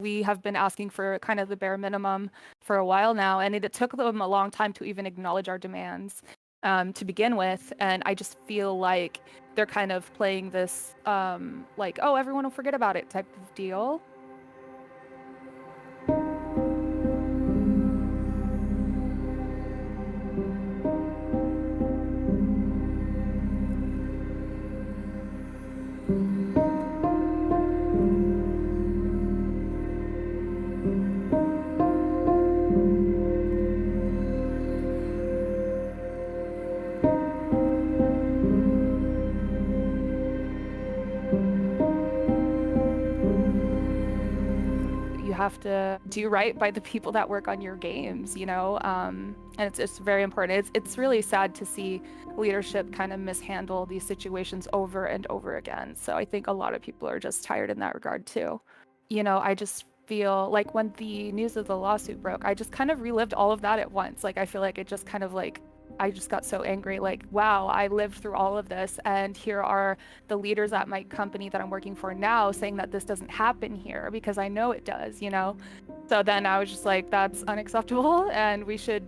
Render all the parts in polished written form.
We have been asking for kind of the bare minimum for a while now, and it took them a long time to even acknowledge our demands to begin with. And I just feel like they're kind of playing this like, oh, everyone will forget about it type of deal. You have to do right by the people that work on your games, you know, and it's very important. It's really sad to see leadership kind of mishandle these situations over and over again. So I think a lot of people are just tired in that regard too. You know, I just feel like when the news of the lawsuit broke, I just kind of relived all of that at once. Like I feel like it just kind of like I just got so angry, like, wow, I lived through all of this, and here are the leaders at my company that I'm working for now saying that this doesn't happen here because I know it does, you know? So then I was just like, that's unacceptable, and we should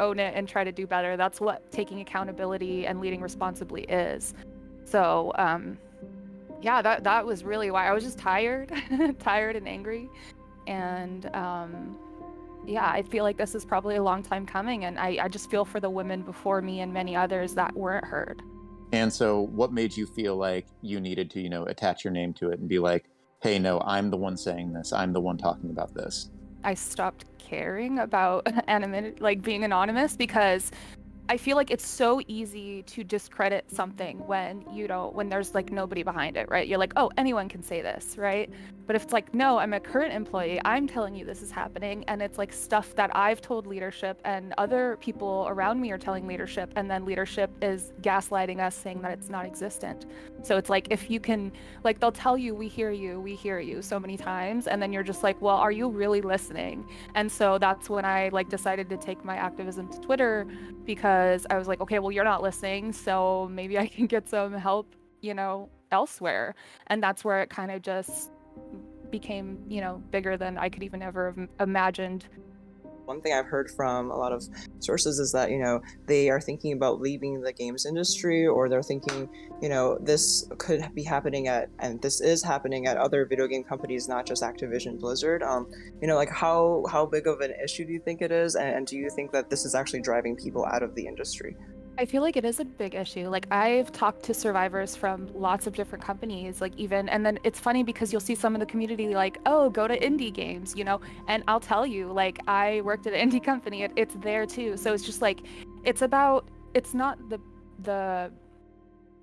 own it and try to do better. That's what taking accountability and leading responsibly is. So, yeah, that was really why I was just tired, tired and angry, and yeah, I feel like this is probably a long time coming, and I just feel for the women before me and many others that weren't heard. And so what made you feel like you needed to, attach your name to it and be like, hey, no, I'm the one saying this. I'm the one talking about this. I stopped caring about anonymity, like being anonymous, because I feel like it's so easy to discredit something when when there's like nobody behind it, right? You're like, oh, anyone can say this, right? But if it's like, no, I'm a current employee, I'm telling you this is happening, and it's like stuff that I've told leadership and other people around me are telling leadership, and then leadership is gaslighting us saying that it's not existent. So it's like, if you can, like, they'll tell you, we hear you so many times, and then you're just like, well, are you really listening? And so that's when I like decided to take my activism to Twitter, because I was like, okay, well, you're not listening, so maybe I can get some help, elsewhere. And that's where it kind of just became, bigger than I could even ever have imagined. One thing I've heard from a lot of sources is that, they are thinking about leaving the games industry, or they're thinking, this could be happening and this is happening at other video game companies, not just Activision Blizzard. Like how big of an issue do you think it is? And do you think that this is actually driving people out of the industry? I feel like it is a big issue. Like, I've talked to survivors from lots of different companies, like, even, and then it's funny because you'll see some of the community like, oh, go to indie games, and I'll tell you, like, I worked at an indie company, it's there too. So it's just like, it's not the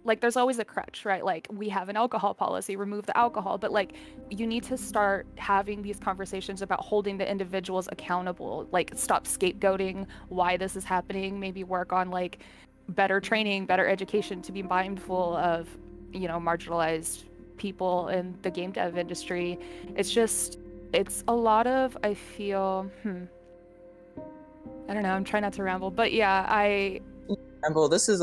like, there's always a crutch, right? Like, we have an alcohol policy, remove the alcohol, but like, you need to start having these conversations about holding the individuals accountable, like, stop scapegoating why this is happening, maybe work on like better training, better education, to be mindful of, marginalized people in the game dev industry. It's a lot of, I feel, I don't know, I'm trying not to ramble, but yeah, Ramble. This is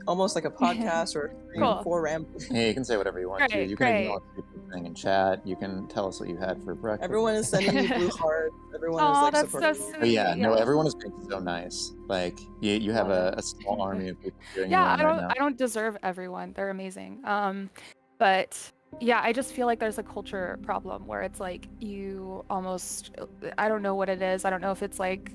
almost like a podcast or Cool. 4 rambles. Hey, you can say whatever you want to. You can Great. ignore everything in chat. You can tell us what you had for breakfast. Everyone is sending you blue hearts. Everyone is Oh, like that's supporting so you. But yeah, no, Yeah. everyone is being so nice. Like you have a small army of people cheering you Yeah, on right now. I don't deserve everyone. They're amazing. But yeah, I just feel like there's a culture problem where it's like you almost, I don't know what it is. I don't know if it's like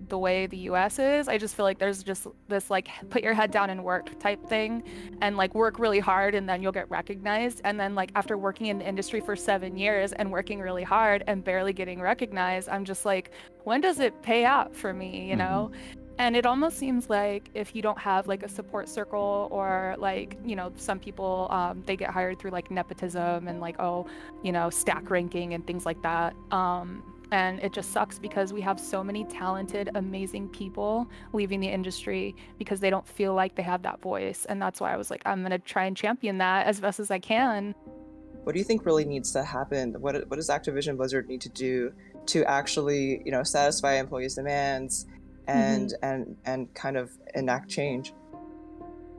the way the US is. I just feel like there's just this like put your head down and work type thing, and like work really hard and then you'll get recognized. And then like after working in the industry for 7 years and working really hard and barely getting recognized, I'm just like, when does it pay out for me, you know? And it almost seems like if you don't have like a support circle, or like, some people, they get hired through like nepotism and like, oh, stack ranking and things like that. And it just sucks because we have so many talented, amazing people leaving the industry because they don't feel like they have that voice. And that's why I was like, I'm going to try and champion that as best as I can. What do you think really needs to happen? What does Activision Blizzard need to do to actually, satisfy employees' demands and kind of enact change?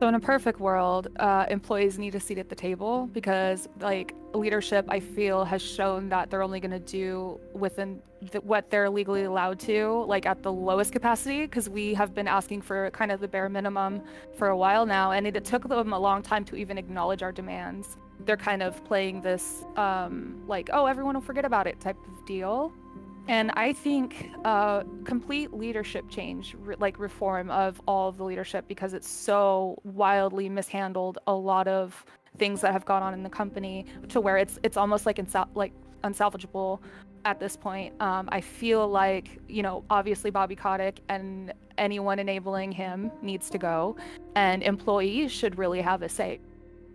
So in a perfect world, employees need a seat at the table because like leadership, I feel, has shown that they're only going to do within what they're legally allowed to, like at the lowest capacity, because we have been asking for kind of the bare minimum for a while now, and it took them a long time to even acknowledge our demands. They're kind of playing this like, oh, everyone will forget about it type of deal. And I think complete leadership change, like reform of all of the leadership, because it's so wildly mishandled a lot of things that have gone on in the company to where it's almost like unsalvageable at this point. I feel like, you know, obviously Bobby Kotick and anyone enabling him needs to go, and employees should really have a say.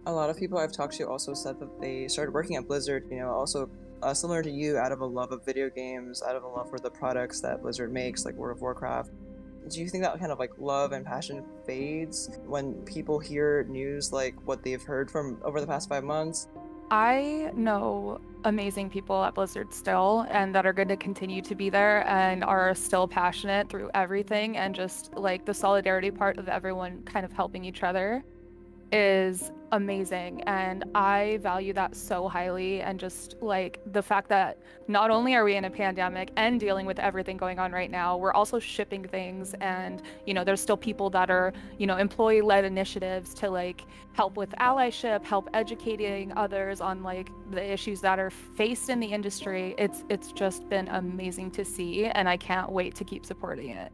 A lot of people I've talked to also said that they started working at Blizzard, you know, also similar to you, out of a love of video games, out of a love for the products that Blizzard makes, like World of Warcraft. Do you think that kind of like love and passion fades when people hear news like what they've heard from over the past 5 months? I know amazing people at Blizzard still, and that are going to continue to be there and are still passionate through everything, and just like the solidarity part of everyone kind of helping each other is amazing, and I value that so highly. And just like the fact that not only are we in a pandemic and dealing with everything going on right now, we're also shipping things, and you know there's still people that are, you know, employee-led initiatives to like help with allyship, help educating others on like the issues that are faced in the industry. It's just been amazing to see, and I can't wait to keep supporting it.